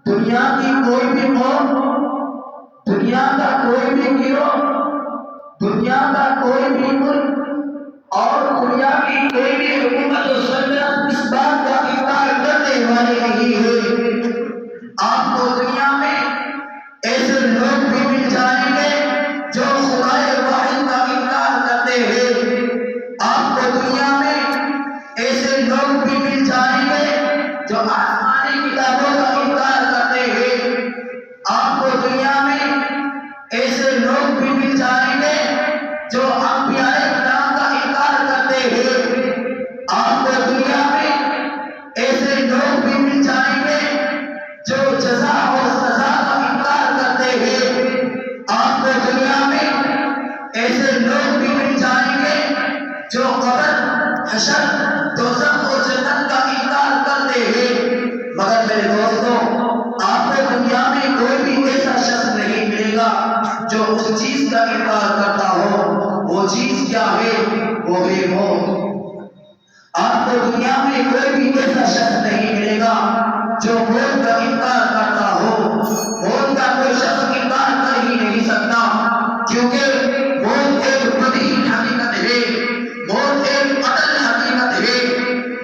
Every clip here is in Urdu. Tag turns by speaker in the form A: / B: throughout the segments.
A: دنیا کی کوئی بھی قوم، دنیا کا کوئی بھی گروہ، دنیا کا کوئی بھی ملک اور دنیا کی کوئی بھی حکومت و سلطنت اس بات کا انکار کرنے والی نہیں ہے۔ آپ کو دنیا میں ایسے لوگ بھی مل جائیں گے جو خدائے واحد کا انکار کرتے ہیں۔ آپ کو دنیا میں ایسے لوگ بھی مل جائیں گے جو آسمانی کتابوں کا انکار کرتے ہیں۔ آپ کو دنیا میں ایسے لوگ بھی مل جائیں گے جو انبیاء کرام کا انکار کرتے ہیں۔ آپ کو دنیا میں ایسے لوگ بھی مل جائیں گے جو جزا اور سزا کا انکار کرتے ہیں۔ آپ کو دنیا میں ایسے لوگ بھی مل جائیں گے جو قبر، حشر، دوزخ اور جنت کا انکار کرتے ہیں۔ مگر میرے دوستوں، آپ کو دنیا میں کوئی بھی ایسا شخص نہیں ملے گا جو اس چیز کا انکار کرتا ہو۔ وہ چیز کیا ہے؟ وہ ہے موت۔ آپ کو دنیا میں کوئی بھی ایسا شخص نہیں ملے گا جو موت کا انکار کرتا ہو۔ موت کا کوئی شخص انکار کر ہی نہیں سکتا، کیونکہ موت ایک بدی حقیقت ہے، موت ایک اٹل حقیقت ہے،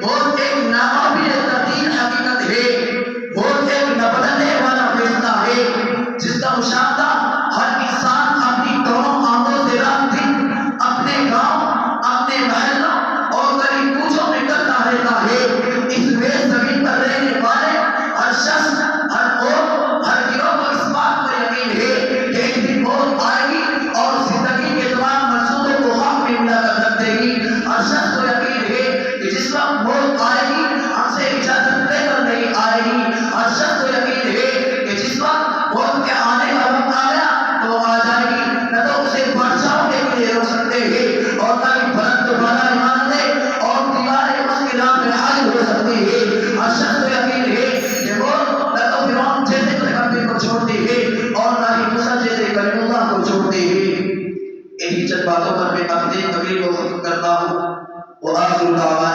A: موت ایک ناقابل تبدیل حقیقت ہے، موت ایک نہ بدلنے والا فیصلہ ہے جس کا مشاہدہ ہر انسان اپنی دونوں آنکھوں سے رات دن اپنے گاؤں، اپنے محلوں اور گلی کوچوں میں کرتا رہتا ہے۔ اس ویل زمین پر رہنے والے ہر شخص، ہر قوم، ہر گروہ کو اس بات پر یقین ہے کہ ایک دن موت آئے گی اور زندگی کے تمام منصوبوں کو خاک میں ملا کر رکھ دے گی۔ ہر شخص کو یقین ہے کہ جس وقت موت آئے گی ہم سے اجازت لے کر نہیں آئے گی۔ ہر شخص کو یقین ہے کہ جس وقت موت کے آنے کا وقت آ گیا تو آ جائے گی، نہ تو اسے بادشاہوں کے لیے روک سکتے ہیں اور نہ ہی بلند و بالا عمارتیں اور دیواریں اس کے نام میں حائل ہو سکتی ہے۔ ہر شخص کو یقین ہے کہ موت نہ تو فرعون جیسے پیغمبر کو چھوڑتی ہے اور نہ ہی موسیٰ جیسے کلیم اللہ کو چھوڑتی ہے۔ انہی چند باتوں پر میں اپنے تقریر کو ختم کرتا ہوں۔ وآخر دعوانا